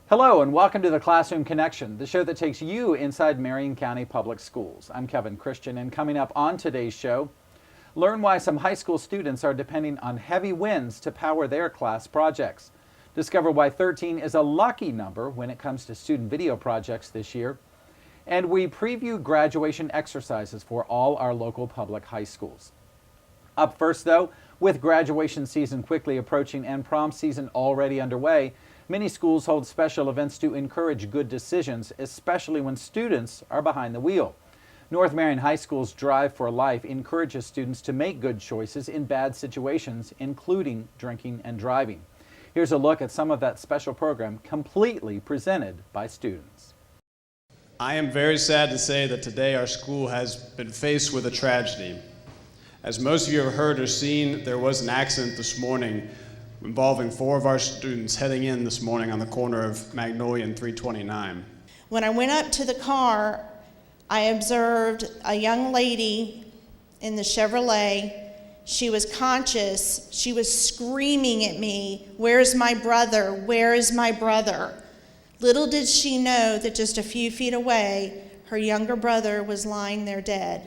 Hello and welcome to the Classroom Connection, the show that takes you inside Marion County Public Schools. I'm Kevin Christian, and coming up on today's show, learn why some high school students are depending on heavy winds to power their class projects. Discover why 13 is a lucky number when it comes to student video projects this year. And we preview graduation exercises for all our local public high schools. Up first, though, with graduation season quickly approaching and prom season already underway, many schools hold special events to encourage good decisions, especially when students are behind the wheel. North Marion High School's Drive for Life encourages students to make good choices in bad situations, including drinking and driving. Here's a look at some of that special program completely presented by students. I am very sad to say that today our school has been faced with a tragedy. As most of you have heard or seen, there was an accident this morning involving 4 of our students heading in this morning on the corner of Magnolia and 329. When I went up to the car, I observed a young lady in the Chevrolet. She was conscious. She was screaming at me, "Where's my brother? Where is my brother?" Little did she know that just a few feet away, her younger brother was lying there dead,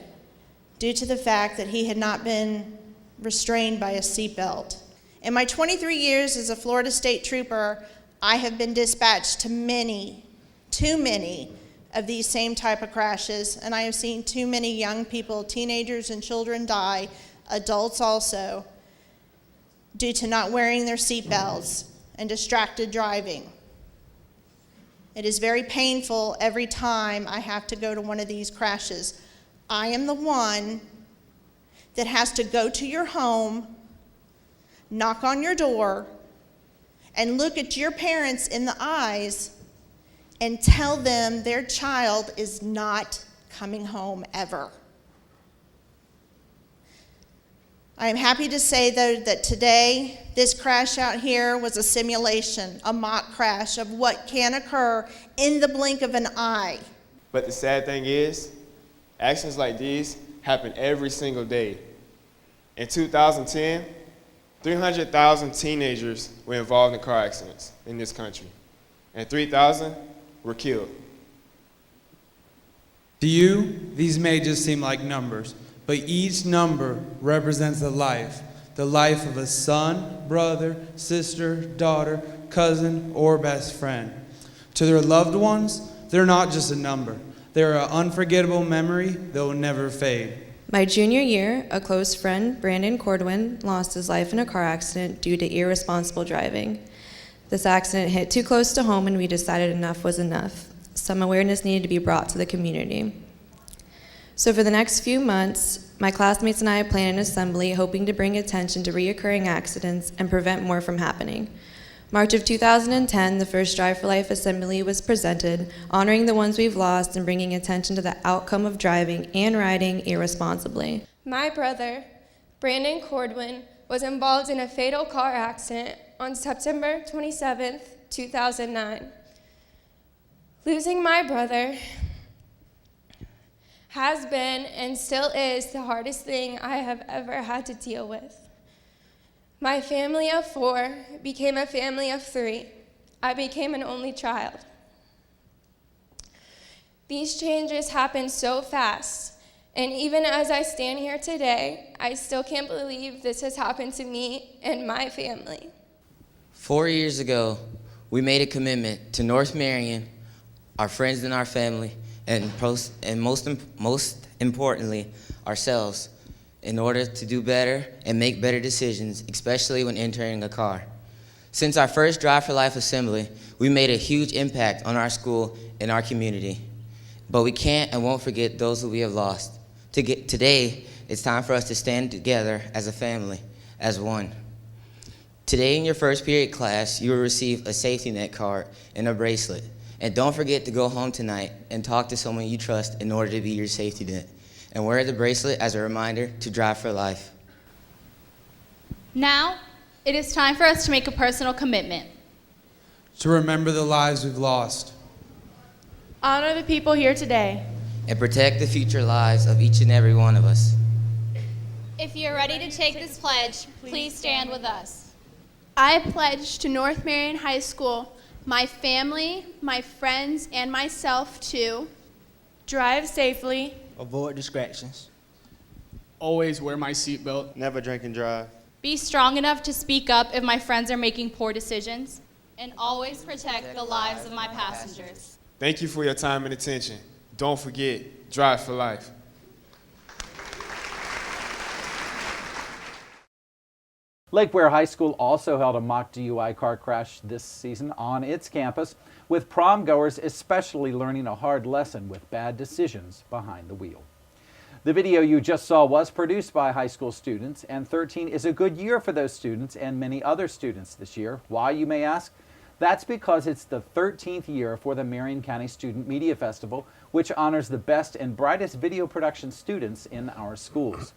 due to the fact that he had not been restrained by a seatbelt. In my 23 years as a Florida State Trooper, I have been dispatched to too many of these same type of crashes, and I have seen too many young people, teenagers and children die, adults also, due to not wearing their seatbelts and distracted driving. It is very painful every time I have to go to one of these crashes. I am the one that has to go to your home, knock on your door, and look at your parents in the eyes and tell them their child is not coming home ever. I am happy to say, though, that today, this crash out here was a simulation, a mock crash of what can occur in the blink of an eye. But the sad thing is, accidents like these happen every single day. In 2010, 300,000 teenagers were involved in car accidents in this country, and 3,000 were killed. To you, these may just seem like numbers, but each number represents the life of a son, brother, sister, daughter, cousin, or best friend. To their loved ones, they're not just a number. They're an unforgettable memory that will never fade. My junior year, a close friend, Brandon Cordwin, lost his life in a car accident due to irresponsible driving. This accident hit too close to home, and we decided enough was enough. Some awareness needed to be brought to the community. So for the next few months, my classmates and I planned an assembly hoping to bring attention to reoccurring accidents and prevent more from happening. March of 2010, the first Drive for Life assembly was presented, honoring the ones we've lost and bringing attention to the outcome of driving and riding irresponsibly. My brother, Brandon Cordwin, was involved in a fatal car accident on September 27, 2009. Losing my brother has been and still is the hardest thing I have ever had to deal with. My family of 4 became a family of 3. I became an only child. These changes happened so fast, and even as I stand here today, I still can't believe this has happened to me and my family. 4 years ago, we made a commitment to North Marion, our friends and our family, and most importantly, ourselves, in order to do better and make better decisions, especially when entering a car. Since our first Drive for Life assembly, we made a huge impact on our school and our community. But we can't and won't forget those who we have lost. Today, it's time for us to stand together as a family, as one. Today in your first period class, you will receive a safety net card and a bracelet. And don't forget to go home tonight and talk to someone you trust in order to be your safety net. And wear the bracelet as a reminder to Drive for Life. Now, it is time for us to make a personal commitment. To remember the lives we've lost. Honor the people here today. And protect the future lives of each and every one of us. If you're ready to take this pledge, please stand with us. I pledge to North Marion High School my family, my friends, and myself to Drive safely. Avoid distractions. Always wear my seatbelt. Never drink and drive. be strong enough to speak up if my friends are making poor decisions, and always protect the lives of my passengers. Thank you for your time and attention. Don't forget, drive for life. Lake Ware High School also held a mock DUI car crash this season on its campus, with prom goers especially learning a hard lesson with bad decisions behind the wheel. The video you just saw was produced by high school students, and 13 is a good year for those students and many other students this year. Why, you may ask? That's because it's the 13th year for the Marion County Student Media Festival, which honors the best and brightest video production students in our schools.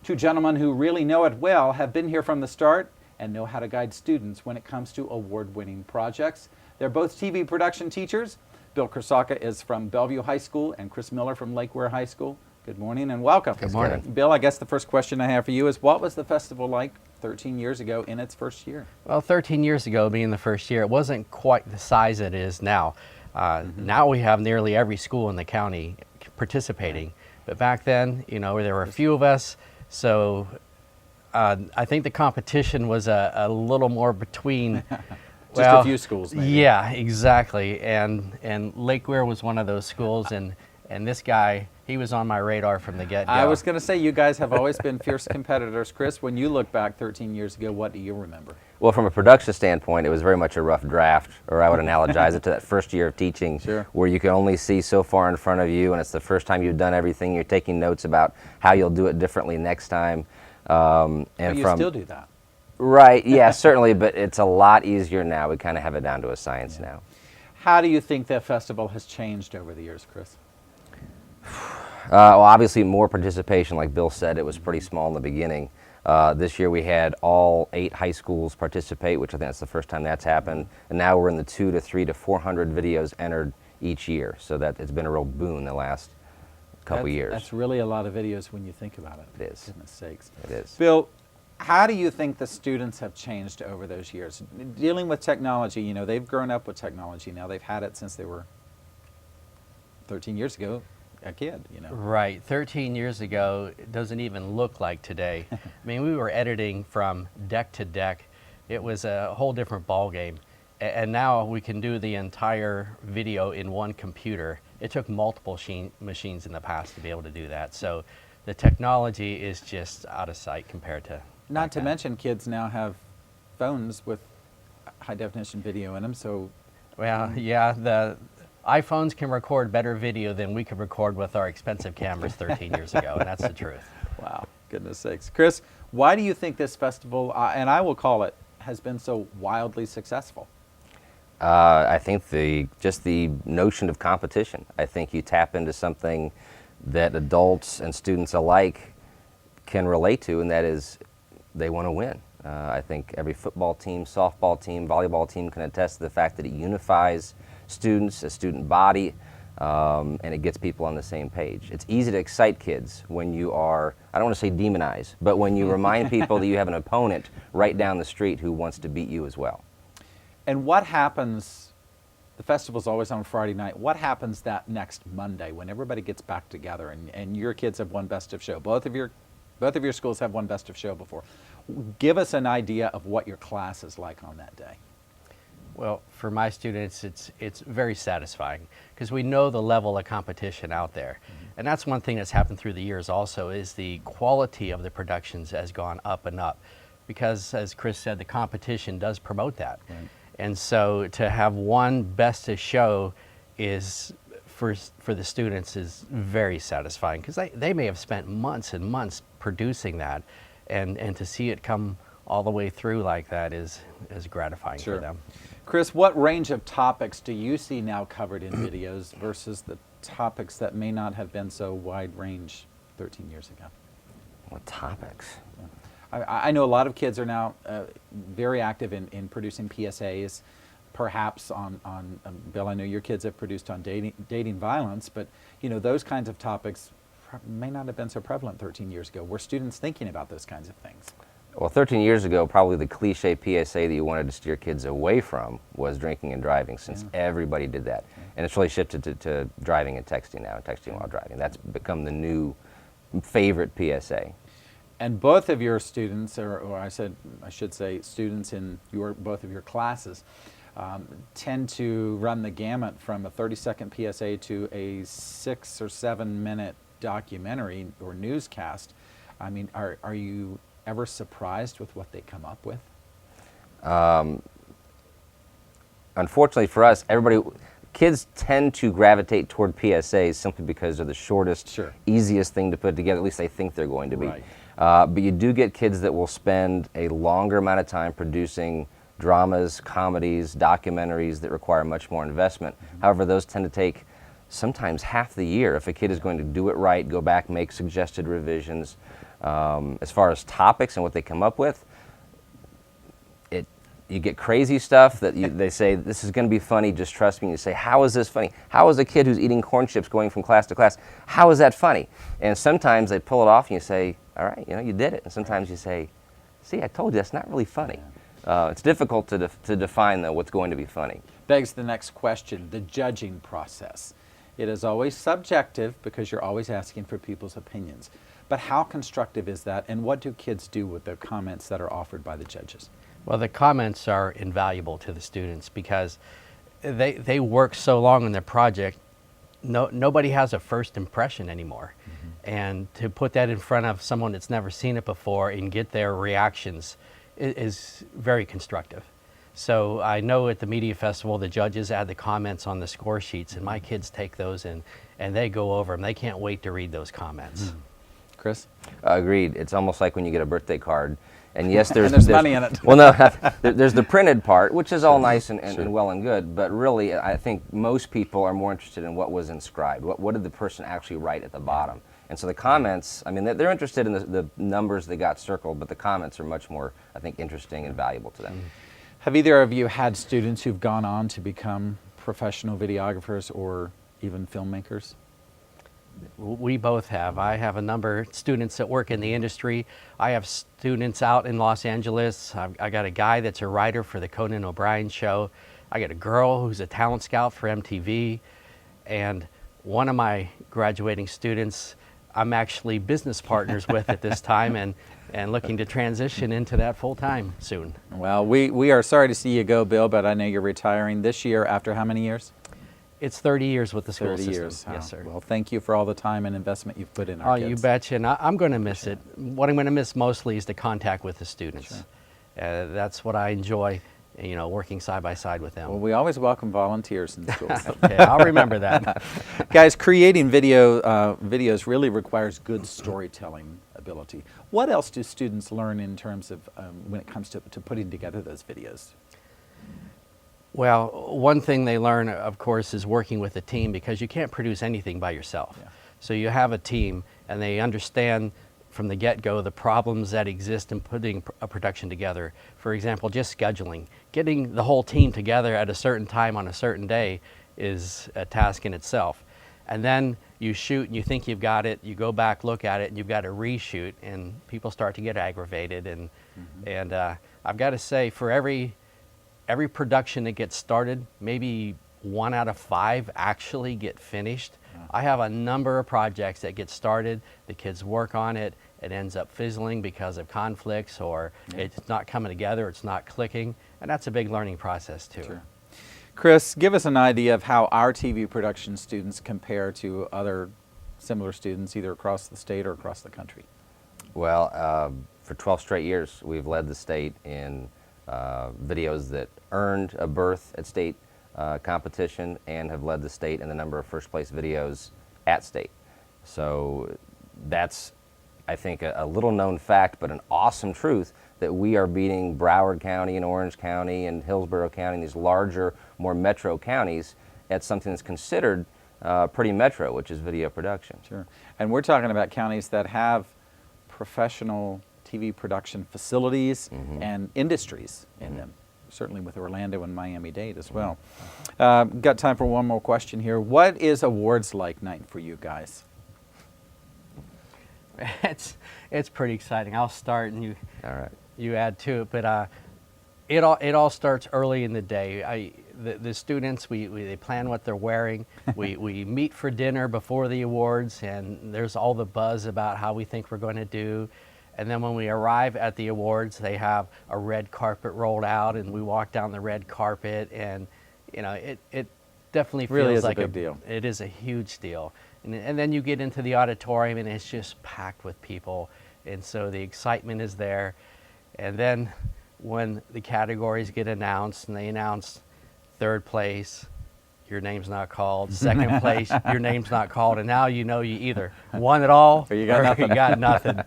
Two gentlemen who really know it well have been here from the start and know how to guide students when it comes to award-winning projects. They're both TV production teachers. Bill Krysalka is from Bellevue High School and Chris Miller from Lake Ware High School. Good morning and welcome. Good morning. Bill, I guess the first question I have for you is, what was the festival like 13 years ago in its first year? Well, 13 years ago being the first year, it wasn't quite the size it is now. Now we have nearly every school in the county participating. But back then, you know, there were a few of us. So I think the competition was a little more between just a few schools, maybe. Yeah, exactly. And Lake Ware was one of those schools, and this guy, he was on my radar from the get-go. I was going to say, you guys have always been fierce competitors. Chris, when you look back 13 years ago, what do you remember? Well, from a production standpoint, it was very much a rough draft, or I would analogize it to that first year of teaching, Sure. where you can only see so far in front of you, and it's the first time you've done everything. You're taking notes about how you'll do it differently next time. And you still do that. Right, yeah, certainly, but it's a lot easier now. We kind of have it down to a science now. How do you think that festival has changed over the years, Chris? Well, obviously more participation. Like Bill said, it was pretty small in the beginning. This year we had all 8 high schools participate, which I think that's the first time that's happened. And now we're in the 200 to 300 to 400 videos entered each year. So that it's been a real boon the last couple years. That's really a lot of videos when you think about it. It is. Goodness sakes. It is. Bill, how do you think the students have changed over those years? Dealing with technology, you know, they've grown up with technology now. They've had it since they were 13 years ago. A kid, you know. Right, 13 years ago, it doesn't even look like today. I mean, we were editing from deck to deck. It was a whole different ball game. And now we can do the entire video in one computer. It took multiple machines in the past to be able to do that. So the technology is just out of sight compared to Not to mention, kids now have phones with high definition video in them, so. Well, yeah, the iPhones can record better video than we could record with our expensive cameras 13 years ago, and that's the truth. Wow, goodness sakes. Chris, why do you think this festival, and I will call it, has been so wildly successful? I think just the notion of competition. I think you tap into something that adults and students alike can relate to, and that is they want to win. I think every football team, softball team, volleyball team can attest to the fact that it unifies students, a student body, and it gets people on the same page. It's easy to excite kids when you are, I don't want to say demonize, but when you remind people that you have an opponent right down the street who wants to beat you as well. And what happens, the festival's always on Friday night, what happens that next Monday when everybody gets back together and your kids have won Best of Show? Both of your schools have won Best of Show before. Give us an idea of what your class is like on that day. Well, for my students, it's very satisfying because we know the level of competition out there. And that's one thing that's happened through the years also is the quality of the productions has gone up and up because, as Chris said, the competition does promote that. Right. And so to have one Best of Show is, for the students, is very satisfying because they may have spent months and months producing that, and to see it come all the way through like that is gratifying for them. Chris, what range of topics do you see now covered in videos versus the topics that may not have been so wide range 13 years ago? What topics? I know a lot of kids are now very active in producing PSAs, perhaps on Bill, I know your kids have produced on dating violence, but you know, those kinds of topics may not have been so prevalent 13 years ago. Were students thinking about those kinds of things? Well, 13 years ago, probably the cliche PSA that you wanted to steer kids away from was drinking and driving, since everybody did that. And it's really shifted to driving and texting now, and texting while driving. That's become the new favorite PSA. And both of your students, or I should say students in both of your classes, tend to run the gamut from a 30-second PSA to a 6 or 7 minute documentary or newscast. I mean, are you ever surprised with what they come up with? Unfortunately for us, kids tend to gravitate toward PSAs simply because they're the shortest, easiest thing to put together. At least they think they're going to be. Right. But you do get kids that will spend a longer amount of time producing dramas, comedies, documentaries that require much more investment. However, those tend to take sometimes half the year if a kid is going to do it right, go back, make suggested revisions. As far as topics and what they come up with, you get crazy stuff that they say, this is going to be funny, just trust me. You say, how is this funny? How is a kid who's eating corn chips going from class to class, how is that funny? And sometimes they pull it off and you say, all right, you did it. And sometimes you say, see, I told you, that's not really funny. It's difficult to define, though, what's going to be funny. Begs the next question, the judging process. It is always subjective because you're always asking for people's opinions. But how constructive is that, and what do kids do with the comments that are offered by the judges? Well, the comments are invaluable to the students because they work so long on their project, nobody has a first impression anymore. And to put that in front of someone that's never seen it before and get their reactions is very constructive. So I know at the media festival, the judges add the comments on the score sheets, and my kids take those and they go over them. They can't wait to read those comments. Chris? Agreed. It's almost like when you get a birthday card. And yes, there's money in it. Well, no, there's the printed part, which is all nice and well and good, but really I think most people are more interested in what was inscribed. What did the person actually write at the bottom? And so the comments, I mean, they're interested in the numbers that got circled, but the comments are much more, I think, interesting and valuable to them. Have either of you had students who've gone on to become professional videographers or even filmmakers? We both have. I have a number of students that work in the industry. I have students out in Los Angeles. I got a guy that's a writer for the Conan O'Brien show. I got a girl who's a talent scout for MTV. And one of my graduating students, I'm actually business partners with at this time and looking to transition into that full time soon. Well, we are sorry to see you go, Bill, but I know you're retiring this year after how many years? It's 30 years with the school 30 system. years. Yes, sir. Well, thank you for all the time and investment you've put in our kids. You betcha, and I'm going to miss it. What I'm going to miss mostly is the contact with the students. That's what I enjoy, working side by side with them. Well, we always welcome volunteers in the schools. Okay, I'll remember that. Guys, creating videos really requires good storytelling ability. What else do students learn in terms of when it comes to putting together those videos? Well, one thing they learn, of course, is working with a team, because you can't produce anything by yourself. So you have a team, and they understand from the get-go the problems that exist in putting a production together. For example, just scheduling. Getting the whole team together at a certain time on a certain day is a task in itself. And then you shoot and you think you've got it, you go back, look at it, and you've got to reshoot, and people start to get aggravated. And I've got to say, for every production that gets started, maybe 1 out of 5 actually get finished. I have a number of projects that get started, the kids work on it, it ends up fizzling because of conflicts, or it's not coming together, it's not clicking, and that's a big learning process too. Sure. Chris, give us an idea of how our TV production students compare to other similar students, either across the state or across the country. Well, for 12 straight years, we've led the state in videos that earned a berth at state competition, and have led the state in the number of first place videos at state. So that's, I think, a little known fact, but an awesome truth, that we are beating Broward County and Orange County and Hillsborough County, these larger, more metro counties, at something that's considered pretty metro, which is video production. Sure. And we're talking about counties that have professional TV production facilities and industries in them, certainly with Orlando and Miami-Dade as well. Got time for one more question here. What is awards like night for you guys? It's pretty exciting. I'll start and you. All right. you add to it. But it all starts early in the day. The students, they plan what they're wearing. We meet for dinner before the awards, and there's all the buzz about how we think we're going to do. And then when we arrive at the awards, they have a red carpet rolled out, and we walk down the red carpet, and it definitely feels really is like a big deal. It is a huge deal. And then you get into the auditorium, and it's just packed with people, and so the excitement is there. And then when the categories get announced, and they announce third place, your name's not called. Second place, your name's not called. And now you either won it all or you got nothing.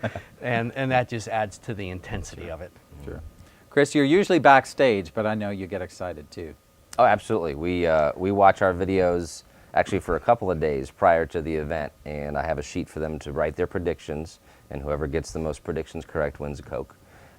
And that just adds to the intensity of it. Sure. Chris, you're usually backstage, but I know you get excited too. Oh, absolutely. We watch our videos actually for a couple of days prior to the event, and I have a sheet for them to write their predictions, and whoever gets the most predictions correct wins a Coke.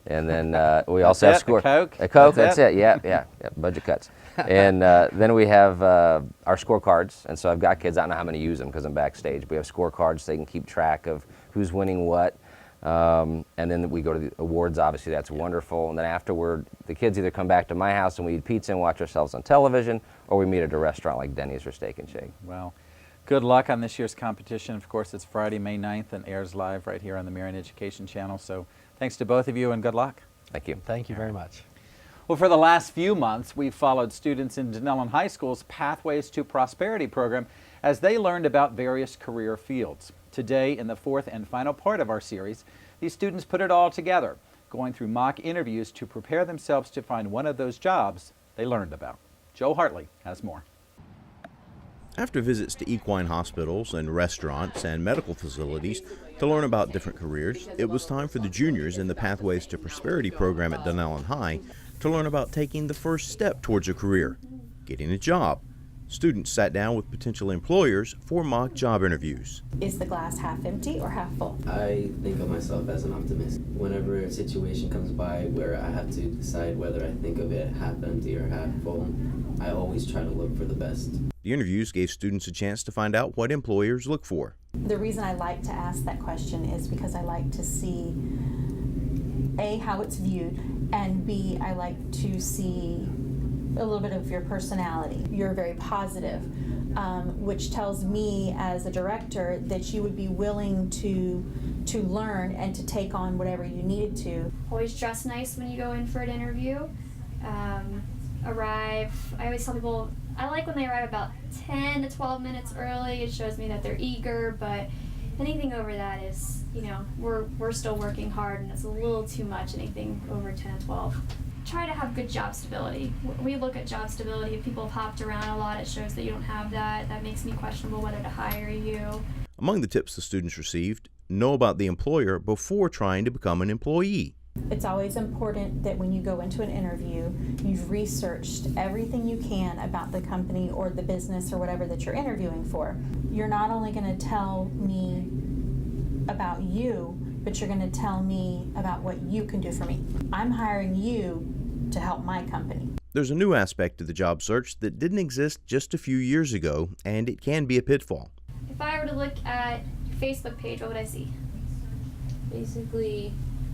And then we also have score. A Coke. That's it. Yeah. Budget cuts. And then we have our scorecards. And so I've got kids. I don't know how many use them because I'm backstage. We have scorecards so they can keep track of who's winning what. And then we go to the awards. Obviously, that's wonderful. And then afterward, the kids either come back to my house and we eat pizza and watch ourselves on television, or we meet at a restaurant like Denny's or Steak and Shake. Well, good luck on this year's competition. Of course, it's Friday, May 9th, and airs live right here on the Marian Education Channel. So thanks to both of you, and good luck. Thank you. Thank you very much. Well, for the last few months, we've followed students in Denellen High School's Pathways to Prosperity program as they learned about various career fields. Today, in the fourth and final part of our series, these students put it all together, going through mock interviews to prepare themselves to find one of those jobs they learned about. Joe Hartley has more. After visits to equine hospitals and restaurants and medical facilities to learn about different careers, it was time for the juniors in the Pathways to Prosperity program at Denellen High to learn about taking the first step towards a career, getting a job. Students sat down with potential employers for mock job interviews. Is the glass half empty or half full? I think of myself as an optimist. Whenever a situation comes by where I have to decide whether I think of it half empty or half full, I always try to look for the best. The interviews gave students a chance to find out what employers look for. The reason I like to ask that question is because I like to see, A, how it's viewed, and B, I like to see a little bit of your personality. You're very positive, which tells me as a director that you would be willing to learn and to take on whatever you needed to. Always dress nice when you go in for an interview. Arrive, I always tell people, I like when they arrive about 10 to 12 minutes early. It shows me that they're eager, but anything over that is, we're still working hard, and it's a little too much, anything over 10 to 12. Try to have good job stability. We look at job stability. If people have hopped around a lot, it shows that you don't have that. That makes me questionable whether to hire you. Among the tips the students received, know about the employer before trying to become an employee. It's always important that when you go into an interview, you've researched everything you can about the company or the business or whatever that you're interviewing for. You're not only going to tell me about you, but you're going to tell me about what you can do for me. I'm hiring you to help my company. There's a new aspect to the job search that didn't exist just a few years ago, and it can be a pitfall. If I were to look at your Facebook page, what would I see? Basically,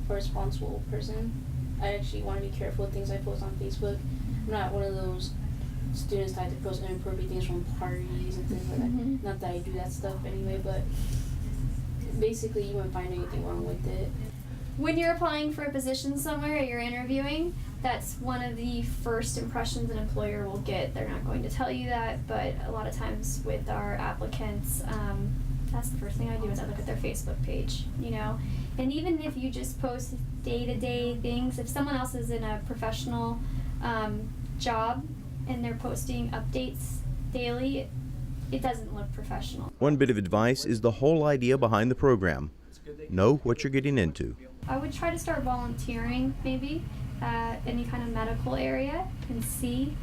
a responsible person. I actually want to be careful with things I post on Facebook. I'm not one of those students that like to post inappropriate things from parties and things like that. Not that I do that stuff anyway, but basically you won't find anything wrong with it. When you're applying for a position somewhere or you're interviewing, that's one of the first impressions an employer will get. They're not going to tell you that, but a lot of times with our applicants, that's the first thing I do is I look at their Facebook page, And even if you just post day-to-day things, if someone else is in a professional job and they're posting updates daily, it doesn't look professional. One bit of advice is the whole idea behind the program. Know what you're getting into. I would try to start volunteering maybe at any kind of medical area and see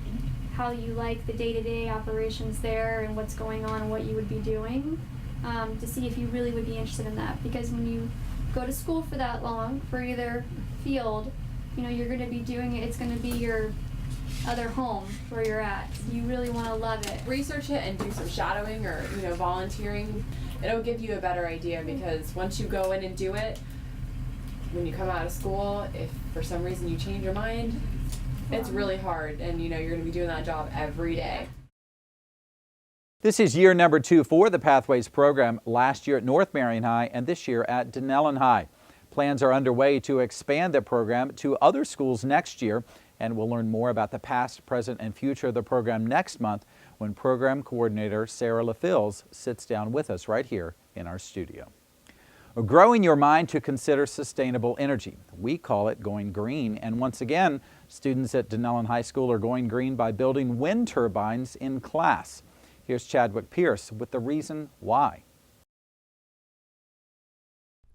how you like the day-to-day operations there and what's going on and what you would be doing, to see if you really would be interested in that. Because when you go to school for that long, for either field, you're going to be doing it, it's going to be your other home where you're at. You really want to love it. Research it and do some shadowing or volunteering. It'll give you a better idea, because once you go in and do it, when you come out of school, if for some reason you change your mind, it's really hard, and you know you're going to be doing that job every day. This is year number 2 for the Pathways program, last year at North Marion High and this year at Denellen High. Plans are underway to expand the program to other schools next year, and we'll learn more about the past, present, and future of the program next month when Program Coordinator Sarah LaFils sits down with us right here in our studio. Growing your mind to consider sustainable energy. We call it going green, and once again, students at Denellen High School are going green by building wind turbines in class. Here's Chadwick Pierce with the reason why.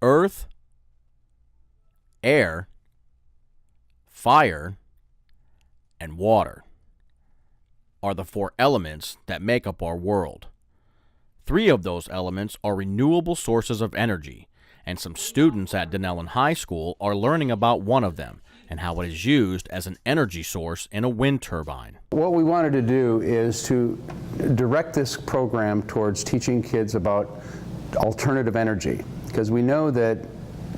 Earth, air, fire, and water are the 4 elements that make up our world. 3 of those elements are renewable sources of energy, and some students at Denellen High School are learning about one of them and how it is used as an energy source in a wind turbine. What we wanted to do is to direct this program towards teaching kids about alternative energy, because we know that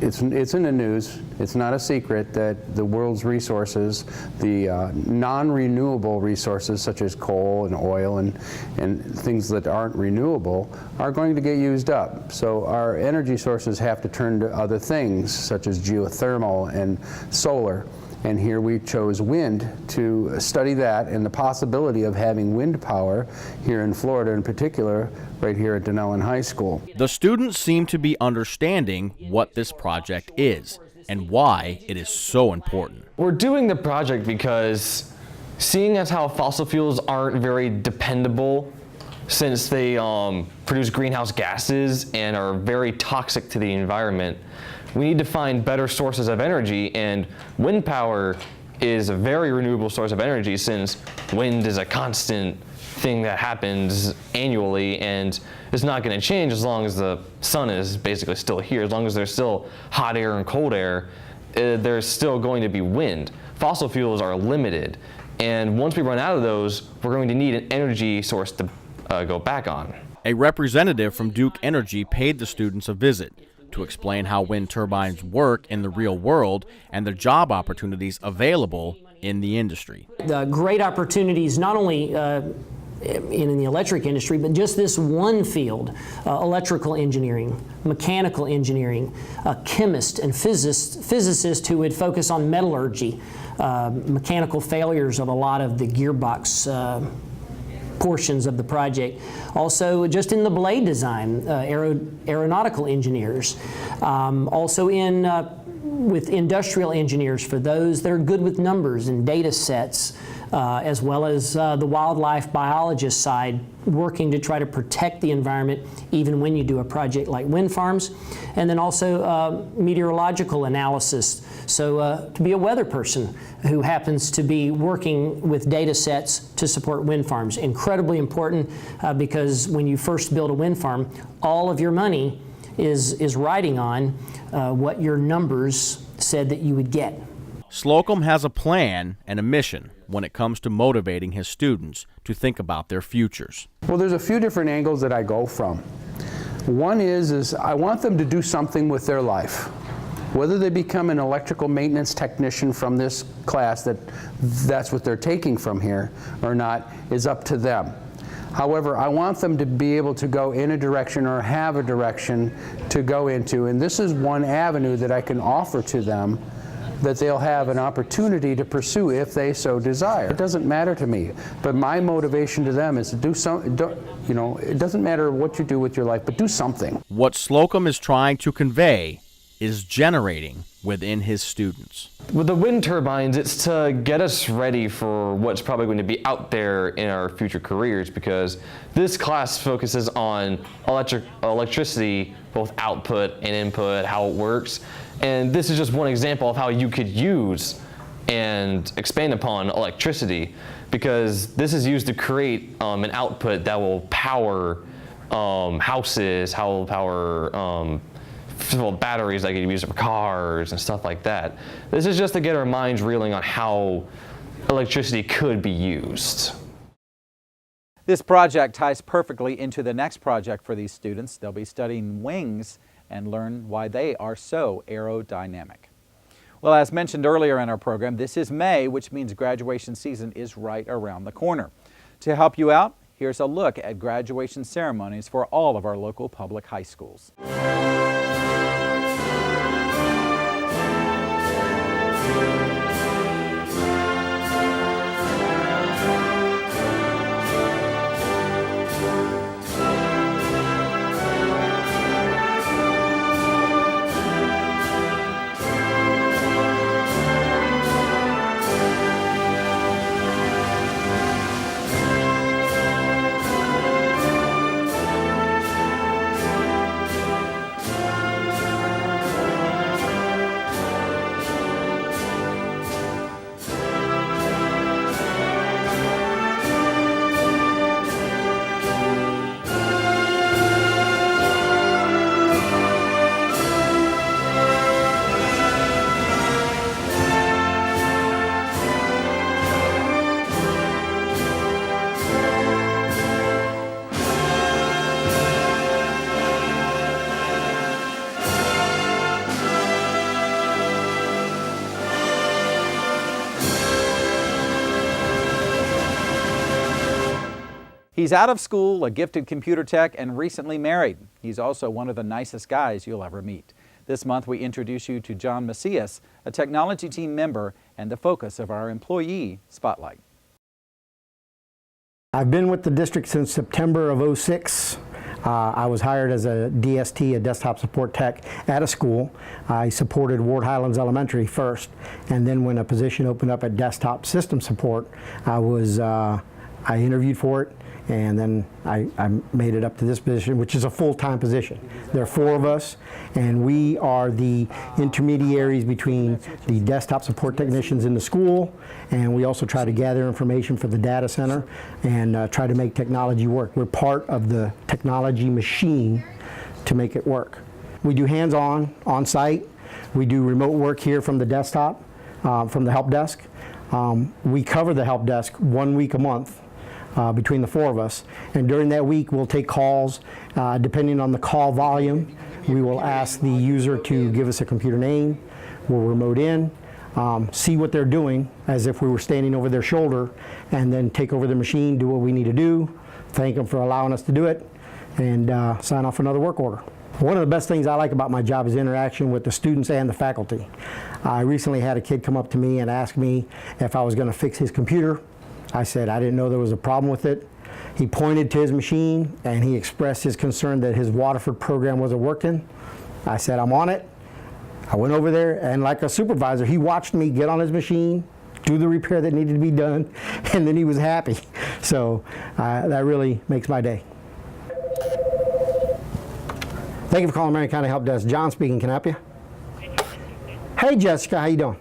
it's in the news, it's not a secret that the world's resources, the non-renewable resources such as coal and oil and things that aren't renewable are going to get used up. So our energy sources have to turn to other things such as geothermal and solar. And here we chose wind to study that and the possibility of having wind power here in Florida, in particular, right here at Denellen High School. The students seem to be understanding what this project is and why it is so important. We're doing the project because seeing as how fossil fuels aren't very dependable since they produce greenhouse gases and are very toxic to the environment, we need to find better sources of energy, and wind power is a very renewable source of energy since wind is a constant thing that happens annually and it's not going to change as long as the sun is basically still here. As long as there's still hot air and cold air, there's still going to be wind. Fossil fuels are limited, and once we run out of those, we're going to need an energy source to go back on. A representative from Duke Energy paid the students a visit to explain how wind turbines work in the real world and the job opportunities available in the industry. The great opportunities not only in the electric industry, but just this one field, electrical engineering, mechanical engineering, chemists and physicists who would focus on metallurgy, mechanical failures of a lot of the gearbox portions of the project. Also just in the blade design, aeronautical engineers. Also with industrial engineers for those that are good with numbers and data sets, as well as the wildlife biologist side, working to try to protect the environment even when you do a project like wind farms. And then also meteorological analysis. So to be a weather person who happens to be working with data sets to support wind farms. Incredibly important because when you first build a wind farm, all of your money is riding on what your numbers said that you would get. Slocum has a plan and a mission when it comes to motivating his students to think about their futures. Well, there's a few different angles that I go from. One is I want them to do something with their life. Whether they become an electrical maintenance technician from this class, that's what they're taking from here, or not, is up to them. However, I want them to be able to go in a direction or have a direction to go into, and this is one avenue that I can offer to them that they'll have an opportunity to pursue if they so desire. It doesn't matter to me, but my motivation to them is to do something. You know, it doesn't matter what you do with your life, but do something. What Slocum is trying to convey is generating within his students. With the wind turbines, it's to get us ready for what's probably going to be out there in our future careers, because this class focuses on electricity, both output and input, how it works. And this is just one example of how you could use and expand upon electricity, because this is used to create an output that will power houses, how will power batteries that get used for cars and stuff like that. This is just to get our minds reeling on how electricity could be used. This project ties perfectly into the next project for these students. They'll be studying wings and learn why they are so aerodynamic. Well, as mentioned earlier in our program, this is May, which means graduation season is right around the corner. To help you out, here's a look at graduation ceremonies for all of our local public high schools. He's out of school, a gifted computer tech, and recently married. He's also one of the nicest guys you'll ever meet. This month we introduce you to John Macias, a technology team member and the focus of our employee spotlight. I've been with the district since September of '06. I was hired as a DST, a desktop support tech, at a school. I supported Ward Highlands Elementary first, and then when a position opened up at desktop system support, I interviewed for it, and then I made it up to this position, which is a full-time position. There are 4 of us, and we are the intermediaries between the desktop support technicians in the school, and we also try to gather information for the data center and try to make technology work. We're part of the technology machine to make it work. We do hands-on, on-site. We do remote work here from the desktop, from the help desk. We cover the help desk 1 week a month. Between the 4 of us, and during that week we'll take calls depending on the call volume. We will ask the user to give us a computer name. We'll remote in, see what they're doing as if we were standing over their shoulder, and then take over the machine, do what we need to do, thank them for allowing us to do it, and sign off another work order. One of the best things I like about my job is interaction with the students and the faculty. I recently had a kid come up to me and ask me if I was going to fix his computer. I said I didn't know there was a problem with it. He pointed to his machine and he expressed his concern that his Waterford program wasn't working. I said, I'm on it. I went over there, and like a supervisor, he watched me get on his machine, do the repair that needed to be done, and then he was happy. So that really makes my day. Thank you for calling Marion County Help Desk. John speaking. Can I help you? Hey, Jessica. How you doing?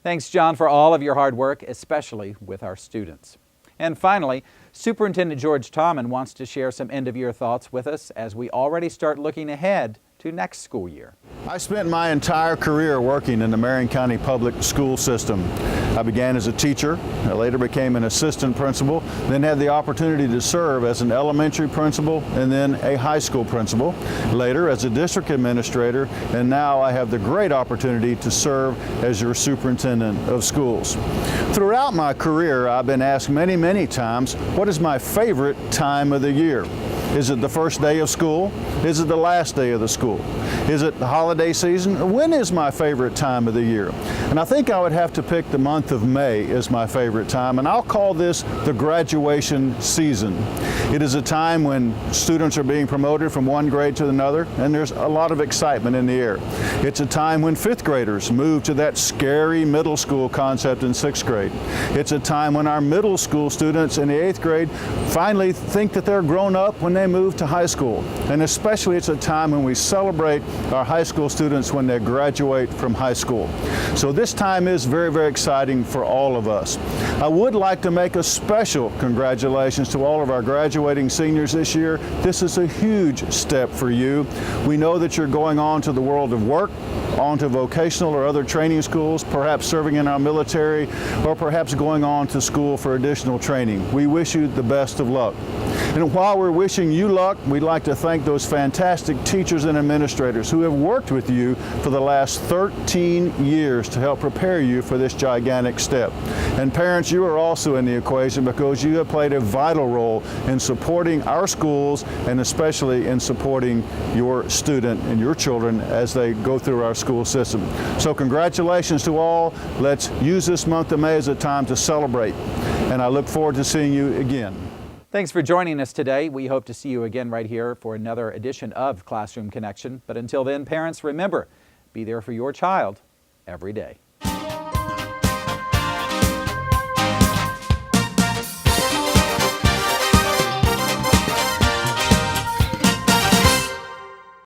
Thanks, John, for all of your hard work, especially with our students. And finally, Superintendent George Tomyn wants to share some end-of-year thoughts with us as we already start looking ahead to next school year. I spent my entire career working in the Marion County public school system. I began as a teacher, I later became an assistant principal, then had the opportunity to serve as an elementary principal and then a high school principal, later as a district administrator, and now I have the great opportunity to serve as your superintendent of schools. Throughout my career, I've been asked many, many times, what is my favorite time of the year? Is it the first day of school? Is it the last day of the school? Is it the holiday season? When is my favorite time of the year? And I think I would have to pick the month of May as my favorite time, and I'll call this the graduation season. It is a time when students are being promoted from one grade to another, and there's a lot of excitement in the air. It's a time when 5th graders move to that scary middle school concept in 6th grade. It's a time when our middle school students in the 8th grade finally think that they're grown up when they move to high school. And especially it's a time when we celebrate celebrate our high school students when they graduate from high school. So this time is very, very exciting for all of us. I would like to make a special congratulations to all of our graduating seniors this year. This is a huge step for you. We know that you're going on to the world of work, on to vocational or other training schools, perhaps serving in our military, or perhaps going on to school for additional training. We wish you the best of luck. And while we're wishing you luck, we'd like to thank those fantastic teachers and administrators who have worked with you for the last 13 years to help prepare you for this gigantic step. And parents, you are also in the equation because you have played a vital role in supporting our schools and especially in supporting your student and your children as they go through our school system. So congratulations to all. Let's use this month of May as a time to celebrate. And I look forward to seeing you again. Thanks for joining us today. We hope to see you again right here for another edition of Classroom Connection. But until then, parents, remember, be there for your child every day.